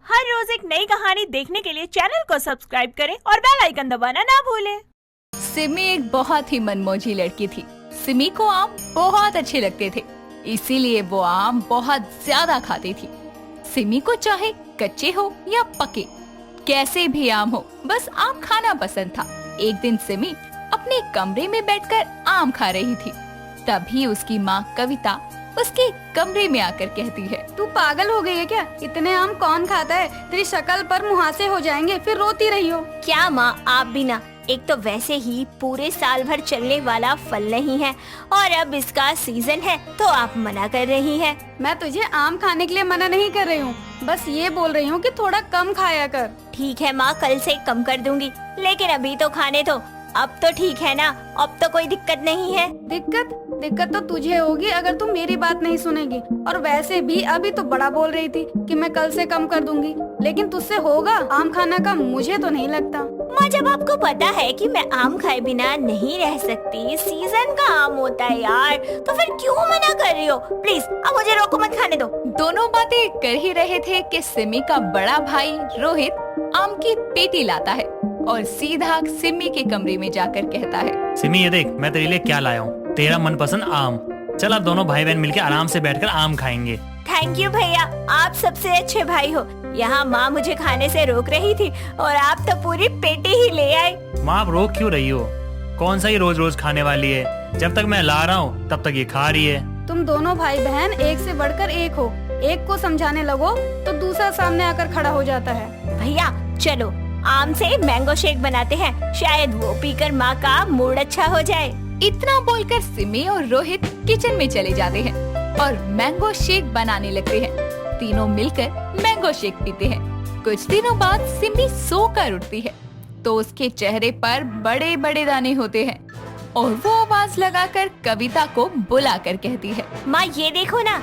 हर रोज एक नई कहानी देखने के लिए चैनल को सब्सक्राइब करें और बेल आइकन दबाना ना भूलें। सिमी एक बहुत ही मनमोजी लड़की थी। सिमी को आम बहुत अच्छे लगते थे, इसीलिए वो आम बहुत ज्यादा खाती थी। सिमी को चाहे कच्चे हो या पके, कैसे भी आम हो, बस आम खाना पसंद था। एक दिन सिमी अपने कमरे में बैठकर आम खा रही थी। तभी उसकी माँ कविता उसके कमरे में आकर कहती है, तू पागल हो गई है क्या? इतने आम कौन खाता है? तेरी शक्ल पर मुहासे हो जाएंगे, फिर रोती रही हो। क्या माँ, आप भी ना, एक तो वैसे ही पूरे साल भर चलने वाला फल नहीं है और अब इसका सीजन है तो आप मना कर रही हैं। मैं तुझे आम खाने के लिए मना नहीं कर रही हूँ, बस ये बोल रही हूँ कि थोड़ा कम खाया कर। ठीक है माँ, कल से कम कर दूंगी, लेकिन अभी तो खाने दो। अब तो ठीक है ना? अब तो कोई दिक्कत नहीं है। दिक्कत तो तुझे होगी अगर तू मेरी बात नहीं सुनेगी। और वैसे भी अभी तो बड़ा बोल रही थी कि मैं कल से कम कर दूंगी, लेकिन तुझसे होगा आम खाना का? मुझे तो नहीं लगता। माँ, जब आपको पता है कि मैं आम खाए बिना नहीं रह सकती, सीजन का आम होता है यार, तो फिर क्यों मना कर रही हो? प्लीज अब मुझे रोको मत, खाने दो। दोनों बातें कर ही रहे थे कि सिमी का बड़ा भाई रोहित आम की पेटी लाता है और सीधा सिमी के कमरे में जाकर कहता है, सिमी ये देख, मैं तेरे लिए क्या लाया हूँ, तेरा मनपसंद आम। चल अब दोनों भाई बहन मिलकर आराम से बैठकर आम खाएंगे। थैंक यू भैया, आप सबसे अच्छे भाई हो। यहाँ माँ मुझे खाने से रोक रही थी और आप तो पूरी पेटी ही ले आए। माँ, आप रोक क्यों रही हो? कौन सा ही रोज रोज खाने वाली है? जब तक मैं ला रहा हूँ तब तक ये खा रही है। तुम दोनों भाई बहन एक से बढ़कर एक हो। एक को समझाने लगो तो दूसरा सामने आकर खड़ा हो जाता है। भैया चलो आम से मैंगो शेक बनाते हैं, शायद वो पीकर माँ का मूड अच्छा हो जाए। इतना बोलकर सिमी और रोहित किचन में चले जाते हैं और मैंगो शेक बनाने लगते हैं। तीनों मिलकर मैंगो शेक पीते हैं। कुछ दिनों बाद सिमी सोकर उठती है तो उसके चेहरे पर बड़े बड़े दाने होते हैं और वो आवाज लगाकर कविता को बुलाकर कहती है, माँ ये देखो ना,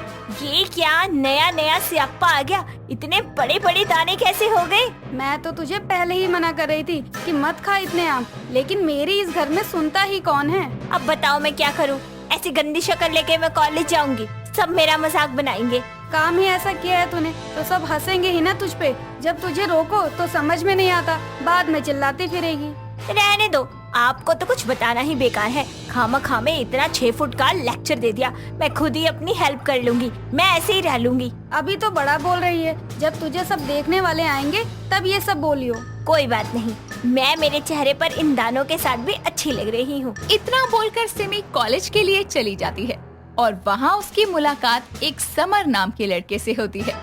ये क्या नया नया स्यापा आ गया? इतने बड़े बड़े दाने कैसे हो गए? मैं तो तुझे पहले ही मना कर रही थी कि मत खा इतने आम, लेकिन मेरी इस घर में सुनता ही कौन है? अब बताओ मैं क्या करूँ? ऐसी गंदी शक्ल लेके मैं कॉलेज जाऊंगी, सब मेरा मजाक बनाएंगे। काम ही ऐसा किया है तूने तो सब हंसेंगे ही ना तुझ पे। जब तुझे रोको तो समझ में नहीं आता, बाद में चिल्लाती फिरेगी। रहने दो, आपको तो कुछ बताना ही बेकार है। खामखा में इतना 6 फुट का लेक्चर दे दिया। मैं खुद ही अपनी हेल्प कर लूंगी, मैं ऐसे ही रह लूंगी। अभी तो बड़ा बोल रही है, जब तुझे सब देखने वाले आएंगे तब ये सब बोलियो। कोई बात नहीं, मैं मेरे चेहरे पर इन दानों के साथ भी अच्छी लग रही हूँ। इतना बोलकर सिमी कॉलेज के लिए चली जाती है और वहाँ उसकी मुलाकात एक समर नाम के लड़के से होती है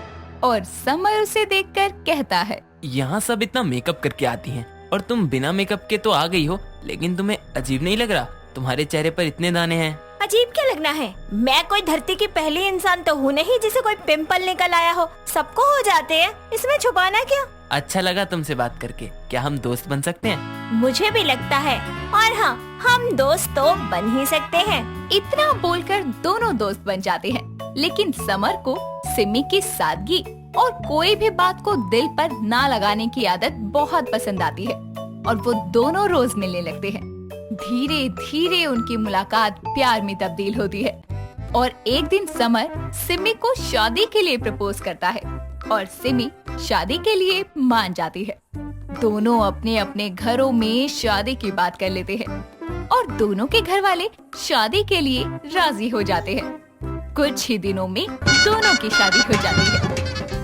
और समर उसे देखकर कहता है, यहाँ सब इतना मेकअप करके आती हैं और तुम बिना मेकअप के तो आ गई हो, लेकिन तुम्हें अजीब नहीं लग रहा? तुम्हारे चेहरे पर इतने दाने हैं। अजीब क्या लगना है? मैं कोई धरती की पहली इंसान तो हूँ नहीं जिसे कोई पिंपल निकल आया हो। सबको हो जाते हैं, इसमें छुपाना क्या? अच्छा लगा तुमसे बात करके। क्या हम दोस्त बन सकते हैं? मुझे भी लगता है, और हाँ, हम दोस्त तो बन ही सकते हैं। इतना बोलकर दोनों दोस्त बन जाते हैं। लेकिन समर को सिमी की सादगी और कोई भी बात को दिल पर ना लगाने की आदत बहुत पसंद आती है और वो दोनों रोज मिलने लगते हैं। धीरे धीरे उनकी मुलाकात प्यार में तब्दील होती है और एक दिन समर सिमी को शादी के लिए प्रपोज करता है और सिमी शादी के लिए मान जाती है। दोनों अपने अपने घरों में शादी की बात कर लेते हैं और दोनों के घर वाले शादी के लिए राजी हो जाते हैं। कुछ ही दिनों में दोनों की शादी हो जाती है।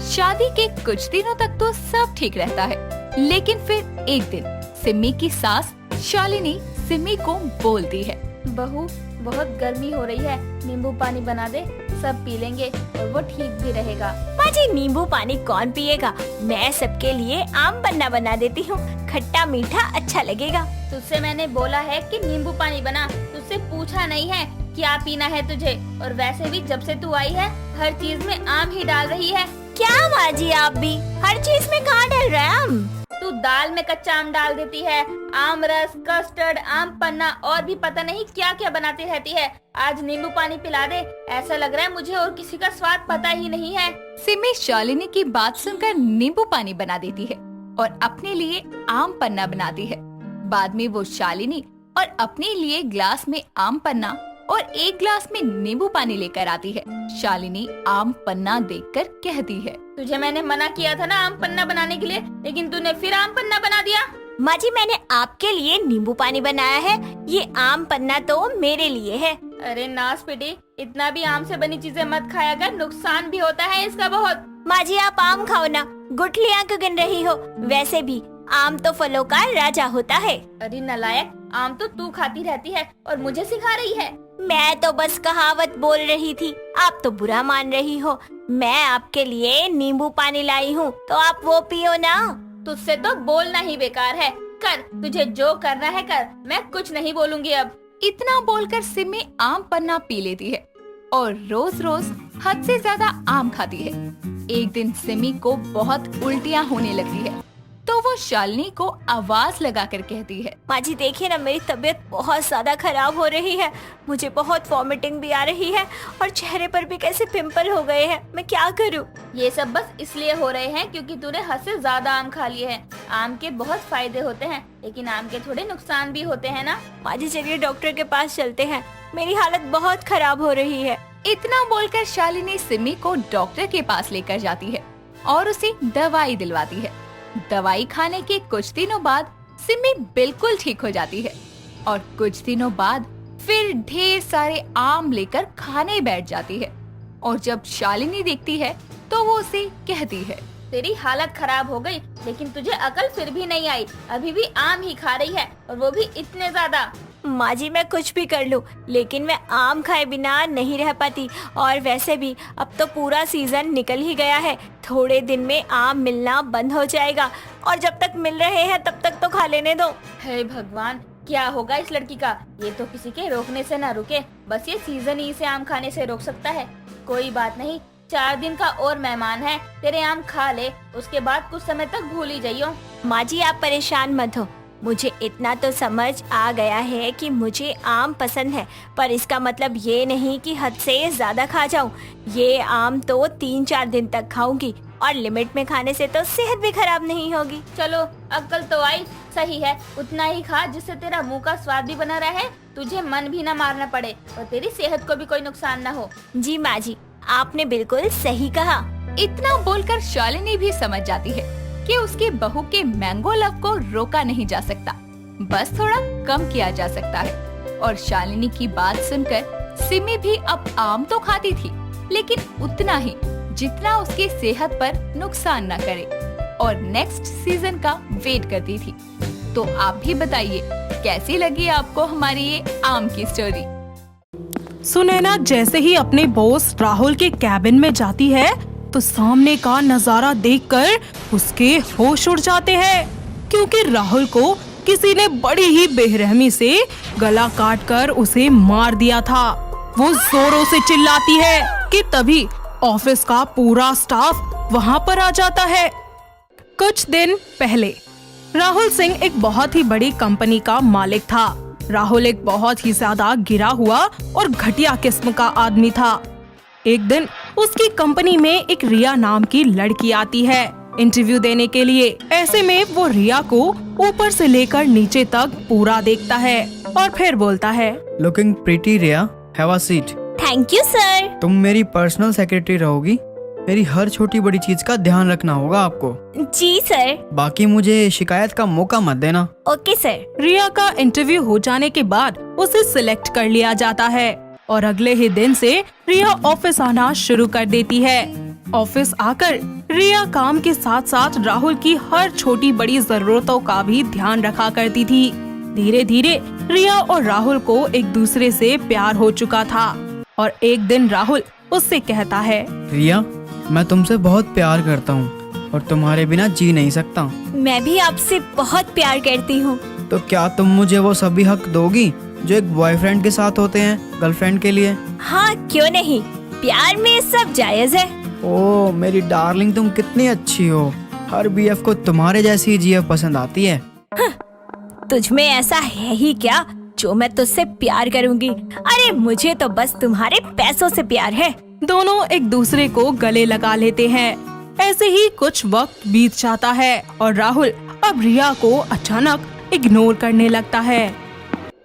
शादी के कुछ दिनों तक तो सब ठीक रहता है, लेकिन फिर एक दिन सिमी की सास शालिनी सिमी को बोलती है, बहू बहुत गर्मी हो रही है, नींबू पानी बना दे, सब पी लेंगे और वो ठीक भी रहेगा। माँ जी, नींबू पानी कौन पिएगा? मैं सबके लिए आम पन्ना बना देती हूँ, खट्टा मीठा अच्छा लगेगा। तुझसे मैंने बोला है कि नींबू पानी बना, तुझसे पूछा नहीं है क्या पीना है तुझे। और वैसे भी जब से तू आई है हर चीज में आम ही डाल रही है। क्या माँ जी, आप भी हर चीज में कहाँ डाल रहे हैं आम? तू दाल में कच्चा आम डाल देती है, आम रस, कस्टर्ड, आम पन्ना और भी पता नहीं क्या क्या बनाती रहती है। आज नींबू पानी पिला दे, ऐसा लग रहा है मुझे और किसी का स्वाद पता ही नहीं है। सिमी शालिनी की बात सुनकर नींबू पानी बना देती है और अपने लिए आम पन्ना बनाती है। बाद में वो शालिनी और अपने लिए ग्लास में आम पन्ना और एक ग्लास में नींबू पानी लेकर आती है। शालिनी आम पन्ना देखकर कहती है, तुझे मैंने मना किया था ना आम पन्ना बनाने के लिए, लेकिन तूने फिर आम पन्ना बना दिया। माँ जी, मैंने आपके लिए नींबू पानी बनाया है, ये आम पन्ना तो मेरे लिए है। अरे नास बेटी, इतना भी आम से बनी चीजें मत खाया कर, नुकसान भी होता है इसका बहुत। माँ जी, आप आम खाओ ना, गुठलियाँ क्यों गिन रही हो? वैसे भी आम तो फलों का राजा होता है। अरे नालायक, आम तो तू खाती रहती है और मुझे सिखा रही है। मैं तो बस कहावत बोल रही थी, आप तो बुरा मान रही हो। मैं आपके लिए नींबू पानी लाई हूँ, तो आप वो पियो ना। तुझसे तो बोलना ही बेकार है। कर, तुझे जो करना है कर, मैं कुछ नहीं बोलूंगी अब। इतना बोलकर सिमी आम पन्ना पी लेती है और रोज रोज हद से ज्यादा आम खाती है। एक दिन सिमी को बहुत उल्टियाँ होने लगती है, तो वो शालिनी को आवाज लगाकर कहती है, माँ जी देखिए ना, मेरी तबीयत बहुत ज्यादा खराब हो रही है। मुझे बहुत वॉमिटिंग भी आ रही है और चेहरे पर भी कैसे पिंपल हो गए हैं। मैं क्या करूँ? ये सब बस इसलिए हो रहे हैं क्योंकि तूने हद से ज्यादा आम खा लिए हैं। आम के बहुत फायदे होते हैं, लेकिन आम के थोड़े नुकसान भी होते हैं ना। माँ जी चलिए डॉक्टर के पास चलते हैं, मेरी हालत बहुत खराब हो रही है। इतना बोलकर शालिनी सिमी को डॉक्टर के पास लेकर जाती है और उसे दवाई दिलवाती है। दवाई खाने के कुछ दिनों बाद सिमी बिल्कुल ठीक हो जाती है और कुछ दिनों बाद फिर ढेर सारे आम लेकर खाने बैठ जाती है। और जब शालिनी देखती है तो वो उसे कहती है, तेरी हालत खराब हो गई, लेकिन तुझे अकल फिर भी नहीं आई। अभी भी आम ही खा रही है और वो भी इतने ज्यादा। माँ जी मैं कुछ भी कर लूं, लेकिन मैं आम खाए बिना नहीं रह पाती। और वैसे भी अब तो पूरा सीजन निकल ही गया है, थोड़े दिन में आम मिलना बंद हो जाएगा और जब तक मिल रहे हैं तब तक तो खा लेने दो। हे भगवान, क्या होगा इस लड़की का? ये तो किसी के रोकने से ना रुके, बस ये सीजन ही इसे आम खाने से रोक सकता है। कोई बात नहीं, 4 दिन का और मेहमान है, तेरे आम खा ले, उसके बाद कुछ समय तक भूल ही जाइयो। माँ जी आप परेशान मत हो, मुझे इतना तो समझ आ गया है कि मुझे आम पसंद है, पर इसका मतलब ये नहीं कि हद से ज्यादा खा जाऊं। ये आम तो 3-4 दिन तक खाऊंगी और लिमिट में खाने से तो सेहत भी खराब नहीं होगी। चलो अक्ल तो आई, सही है, उतना ही खा जिससे तेरा मुंह का स्वाद भी बना रहे, तुझे मन भी न मारना पड़े और तेरी सेहत को भी कोई नुकसान न हो। जी माँ जी, आपने बिल्कुल सही कहा। इतना बोलकर शालिनी भी समझ जाती है कि उसकी बहू के मैंगो लव को रोका नहीं जा सकता, बस थोड़ा कम किया जा सकता है। और शालिनी की बात सुनकर सिमी भी अब आम तो खाती थी, लेकिन उतना ही जितना उसकी सेहत पर नुकसान न करे, और नेक्स्ट सीजन का वेट करती थी। तो आप भी बताइए कैसी लगी आपको हमारी ये आम की स्टोरी। सुनैना जैसे ही अपने बॉस राहुल के कैबिन में जाती है तो सामने का नजारा देखकर उसके होश उड़ जाते हैं, क्योंकि राहुल को किसी ने बड़ी ही बेरहमी से गला काटकर उसे मार दिया था। वो जोरों से चिल्लाती है कि तभी ऑफिस का पूरा स्टाफ वहाँ पर आ जाता है। कुछ दिन पहले राहुल सिंह एक बहुत ही बड़ी कंपनी का मालिक था। राहुल एक बहुत ही ज्यादा गिरा हुआ और घटिया किस्म का आदमी था। एक दिन उसकी कंपनी में एक रिया नाम की लड़की आती है इंटरव्यू देने के लिए। ऐसे में वो रिया को ऊपर से लेकर नीचे तक पूरा देखता है और फिर बोलता है, looking pretty Riya, have a seat. Thank you sir. तुम मेरी पर्सनल सेक्रेटरी रहोगी, मेरी हर छोटी बड़ी चीज का ध्यान रखना होगा आपको। जी सर। बाकी मुझे शिकायत का मौका मत देना। Okay sir. रिया का इंटरव्यू हो जाने के बाद उसे सिलेक्ट कर लिया जाता है और अगले ही दिन से रिया ऑफिस आना शुरू कर देती है। ऑफिस आकर रिया काम के साथ साथ राहुल की हर छोटी बड़ी जरूरतों का भी ध्यान रखा करती थी। धीरे धीरे रिया और राहुल को एक दूसरे से प्यार हो चुका था और एक दिन राहुल उससे कहता है, रिया, मैं तुमसे बहुत प्यार करता हूँ और तुम्हारे बिना जी नहीं सकता। मैं भी आपसे बहुत प्यार करती हूँ। तो क्या तुम मुझे वो सभी हक दोगी जो एक बॉयफ्रेंड के साथ होते हैं गर्लफ्रेंड के लिए? हाँ क्यों नहीं, प्यार में सब जायज है। ओह मेरी डार्लिंग, तुम कितनी अच्छी हो। हर बीएफ को तुम्हारे जैसी जीएफ पसंद आती है। तुझ में ऐसा है ही क्या जो मैं तुझसे प्यार करूंगी? अरे मुझे तो बस तुम्हारे पैसों से प्यार है। दोनों एक दूसरे को गले लगा लेते हैं। ऐसे ही कुछ वक्त बीत जाता है और राहुल अब रिया को अचानक इग्नोर करने लगता है।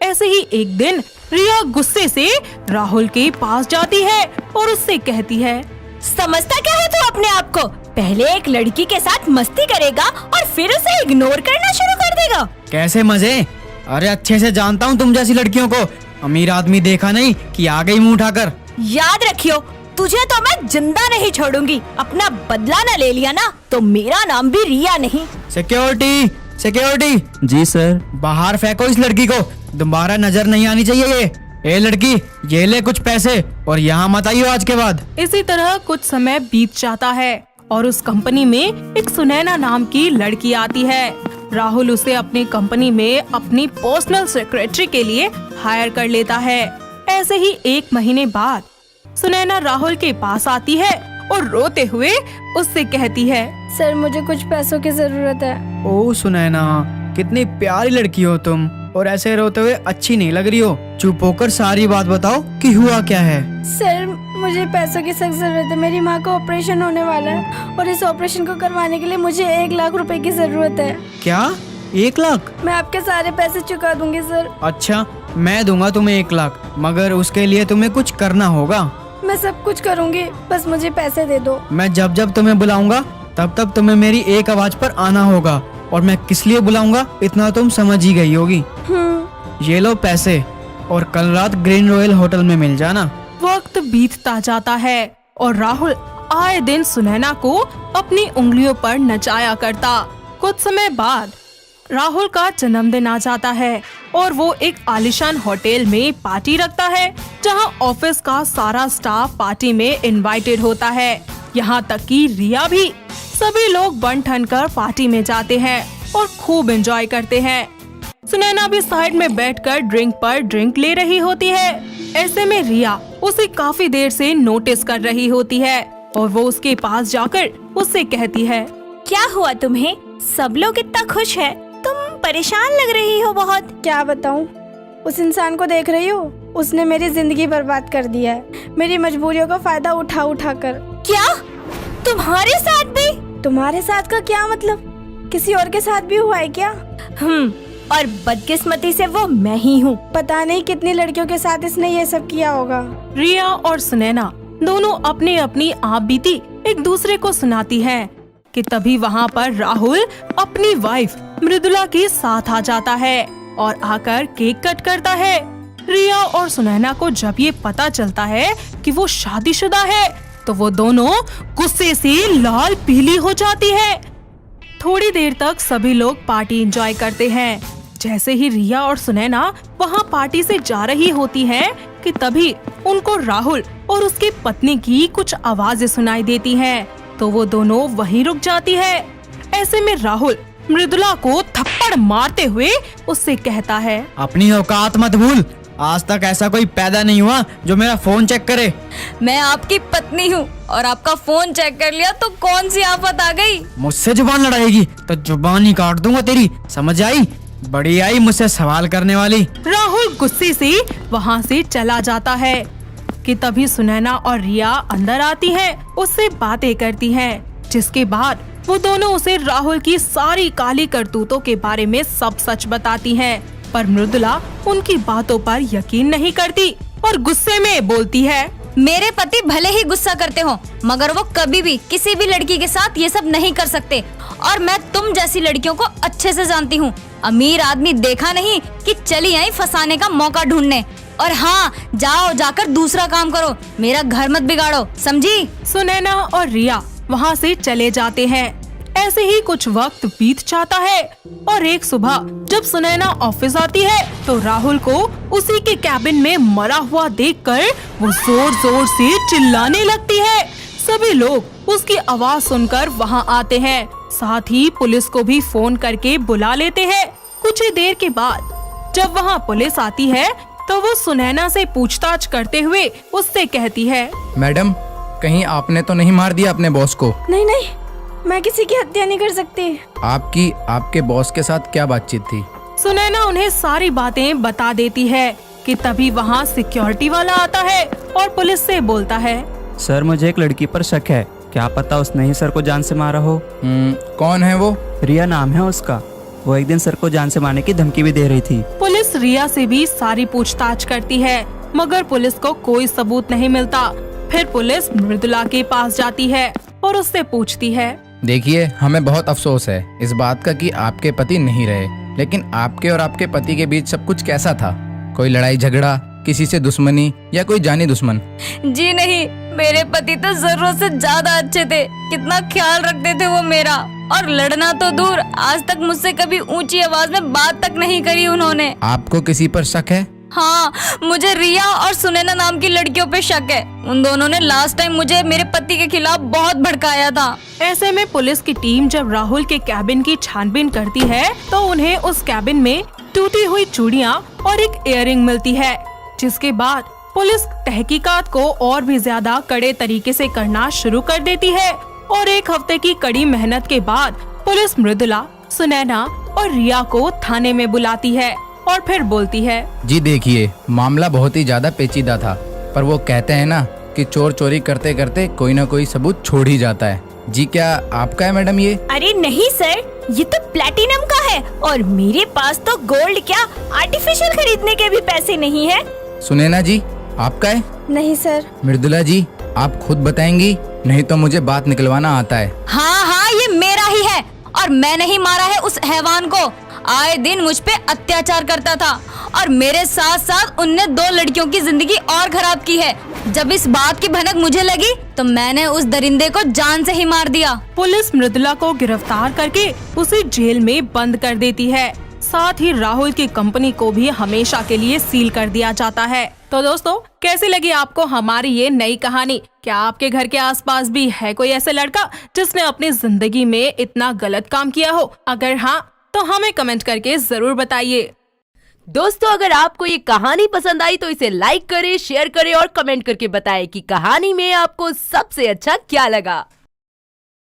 ऐसे ही एक दिन रिया गुस्से से राहुल के पास जाती है और उससे कहती है, समझता क्या है तू अपने आप को? पहले एक लड़की के साथ मस्ती करेगा और फिर उसे इग्नोर करना शुरू कर देगा। कैसे मजे? अरे अच्छे से जानता हूँ तुम जैसी लड़कियों को। अमीर आदमी देखा नहीं कि आ गई मुंह उठाकर। याद रखियो, तुझे तो मैं जिंदा नहीं छोड़ूंगी। अपना बदला न ले लिया ना तो मेरा नाम भी रिया नहीं। Security, security. जी सर। बाहर फेंको इस लड़की को, दोबारा नजर नहीं आनी चाहिए ये लड़की, ये ले कुछ पैसे और यहाँ मत आइयो आज के बाद। इसी तरह कुछ समय बीत जाता है और उस कंपनी में एक सुनैना नाम की लड़की आती है। राहुल उसे अपनी कंपनी में अपनी पर्सनल सेक्रेटरी के लिए हायर कर लेता है। ऐसे ही 1 महीने बाद सुनैना राहुल के पास आती है और रोते हुए उससे कहती है, सर मुझे कुछ पैसों की जरूरत है। ओ सुनैना, कितनी प्यारी लड़की हो तुम और ऐसे रोते हुए अच्छी नहीं लग रही हो। चुप होकर सारी बात बताओ कि हुआ क्या है। सर मुझे पैसों की सख्त जरूरत है। मेरी माँ का ऑपरेशन होने वाला है और इस ऑपरेशन को करवाने के लिए मुझे 1 लाख रुपए की जरूरत है। क्या 1 लाख? मैं आपके सारे पैसे चुका दूंगी सर। अच्छा, मैं दूंगा तुम्हें 1 लाख, मगर उसके लिए तुम्हें कुछ करना होगा। मैं सब कुछ करूंगी, बस मुझे पैसे दे दो। मैं जब जब तुम्हें बुलाऊंगा तब तब तुम्हें मेरी एक आवाज पर आना होगा और मैं किस लिए बुलाऊंगा इतना तुम समझ ही गई होगी। ये लो पैसे और कल रात ग्रीन रॉयल होटल में मिल जाना। वक्त बीतता जाता है और राहुल आए दिन सुनैना को अपनी उंगलियों पर नचाया करता। कुछ समय बाद राहुल का जन्मदिन आ जाता है और वो एक आलीशान होटल में पार्टी रखता है जहां ऑफिस का सारा स्टाफ पार्टी में इनवाइटेड होता है, यहाँ तक कि रिया भी। सभी लोग बन ठन कर पार्टी में जाते हैं और खूब एंजॉय करते हैं। सुनैना भी साइड में बैठकर ड्रिंक पर ड्रिंक ले रही होती है। ऐसे में रिया उसे काफी देर से नोटिस कर रही होती है और वो उसके पास जाकर उससे कहती है, क्या हुआ तुम्हें? सब लोग इतना खुश है, तुम परेशान लग रही हो बहुत। क्या बताऊं, उस इंसान को देख रही हो? उसने मेरी जिंदगी बर्बाद कर दिया है, मेरी मजबूरियों का फायदा उठा उठा कर। क्या तुम्हारे साथ भी? तुम्हारे साथ का क्या मतलब? किसी और के साथ भी हुआ है क्या? और बदकिस्मती से वो मैं ही हूँ। पता नहीं कितनी लड़कियों के साथ इसने ये सब किया होगा। रिया और सुनैना दोनों अपनी अपनी आप बीती एक दूसरे को सुनाती हैं कि तभी वहाँ पर राहुल अपनी वाइफ मृदुला के साथ आ जाता है और आकर केक कट करता है। रिया और सुनैना को जब ये पता चलता है कि वो शादीशुदा है तो वो दोनों गुस्से से लाल पीली हो जाती है। थोड़ी देर तक सभी लोग पार्टी एंजॉय करते हैं। जैसे ही रिया और सुनैना वहाँ पार्टी से जा रही होती हैं कि तभी उनको राहुल और उसकी पत्नी की कुछ आवाजें सुनाई देती हैं, तो वो दोनों वहीं रुक जाती है। ऐसे में राहुल मृदुला को थप्पड़ मारते हुए उससे कहता है, अपनी औकात मत भूल। आज तक ऐसा कोई पैदा नहीं हुआ जो मेरा फोन चेक करे। मैं आपकी पत्नी हूँ और आपका फोन चेक कर लिया तो कौन सी आफत आ गई? मुझसे जुबान लड़ाएगी तो जुबान ही काट दूंगा तेरी, समझ आई? बड़ी आई मुझसे सवाल करने वाली। राहुल गुस्से से वहाँ से चला जाता है कि तभी सुनैना और रिया अंदर आती हैं, उससे बातें करती हैं, जिसके बाद वो दोनों उसे राहुल की सारी काली करतूतों के बारे में सब सच बताती हैं। पर मृदुला उनकी बातों पर यकीन नहीं करती और गुस्से में बोलती है, मेरे पति भले ही गुस्सा करते हो मगर वो कभी भी किसी भी लड़की के साथ ये सब नहीं कर सकते और मैं तुम जैसी लड़कियों को अच्छे से जानती हूँ। अमीर आदमी देखा नहीं कि चली आई फंसाने का मौका ढूंढने। और हाँ, जाओ जाकर दूसरा काम करो, मेरा घर मत बिगाड़ो, समझी? सुनैना और रिया वहाँ से चले जाते हैं। ऐसे ही कुछ वक्त बीत जाता है और एक सुबह जब सुनैना ऑफिस आती है तो राहुल को उसी के कैबिन में मरा हुआ देखकर वो जोर जोर से चिल्लाने लगती है। सभी लोग उसकी आवाज सुनकर वहां आते हैं, साथ ही पुलिस को भी फोन करके बुला लेते हैं। कुछ ही देर के बाद जब वहां पुलिस आती है तो वो सुनैना से पूछताछ करते हुए उससे कहती है, मैडम, कहीं आपने तो नहीं मार दिया अपने बॉस को? नहीं नहीं, मैं किसी की हत्या नहीं कर सकती। आपके बॉस के साथ क्या बातचीत थी? सुनैना उन्हें सारी बातें बता देती है कि तभी वहाँ सिक्योरिटी वाला आता है और पुलिस से बोलता है, सर मुझे एक लड़की पर शक है, क्या पता उसने ही सर को जान से मारा हो। कौन है वो? रिया नाम है उसका, वो एक दिन सर को जान से मारने की धमकी भी दे रही थी। पुलिस रिया से भी सारी पूछताछ करती है, मगर पुलिस को कोई सबूत नहीं मिलता। फिर पुलिस मृदुला के पास जाती है और उससे पूछती है, देखिए, हमें बहुत अफसोस है इस बात का कि आपके पति नहीं रहे, लेकिन आपके और आपके पति के बीच सब कुछ कैसा था? कोई लड़ाई झगड़ा, किसी से दुश्मनी या कोई जानी दुश्मन? जी नहीं, मेरे पति तो जरूरत से ज्यादा अच्छे थे। कितना ख्याल रखते थे वो मेरा, और लड़ना तो दूर, आज तक मुझसे कभी ऊंची आवाज में बात तक नहीं करी उन्होंने। आपको किसी पर शक है? हाँ, मुझे रिया और सुनैना नाम की लड़कियों पे शक है। उन दोनों ने लास्ट टाइम मुझे मेरे पति के खिलाफ बहुत भड़काया था। ऐसे में पुलिस की टीम जब राहुल के कैबिन की छानबीन करती है तो उन्हें उस कैबिन में टूटी हुई चूड़ियाँ और एक इयररिंग मिलती है, जिसके बाद पुलिस तहकीकात को और भी ज्यादा कड़े तरीके से करना शुरू कर देती है। और एक हफ्ते की कड़ी मेहनत के बाद पुलिस मृदुला, सुनैना और रिया को थाने में बुलाती है और फिर बोलती है, जी देखिए, मामला बहुत ही ज्यादा पेचीदा था, पर वो कहते हैं ना कि चोर चोरी करते करते कोई ना कोई सबूत छोड़ ही जाता है। जी क्या आपका है मैडम ये? अरे नहीं सर, ये तो प्लैटिनम का है और मेरे पास तो गोल्ड क्या आर्टिफिशियल खरीदने के भी पैसे नहीं है। सुनैना जी, आपका है? नहीं सर। मृदुला जी, आप खुद बताएंगी, नहीं तो मुझे बात निकलवाना आता है। हाँ हाँ, ये मेरा ही है और मैंने ही मारा है उस हैवान को। आए दिन मुझ पे अत्याचार करता था और मेरे साथ साथ उनने 2 लड़कियों की जिंदगी और खराब की है। जब इस बात की भनक मुझे लगी तो मैंने उस दरिंदे को जान से ही मार दिया। पुलिस मृदुला को गिरफ्तार करके उसे जेल में बंद कर देती है। साथ ही राहुल की कंपनी को भी हमेशा के लिए सील कर दिया जाता है। तो दोस्तों, कैसी लगी आपको हमारी ये नई कहानी? क्या आपके घर के आसपास भी है कोई ऐसा लड़का जिसने अपनी जिंदगी में इतना गलत काम किया हो? अगर हाँ, तो हमें कमेंट करके जरूर बताइए। दोस्तों, अगर आपको ये कहानी पसंद आई तो इसे लाइक करें, शेयर करें और कमेंट करके बताएं कि कहानी में आपको सबसे अच्छा क्या लगा।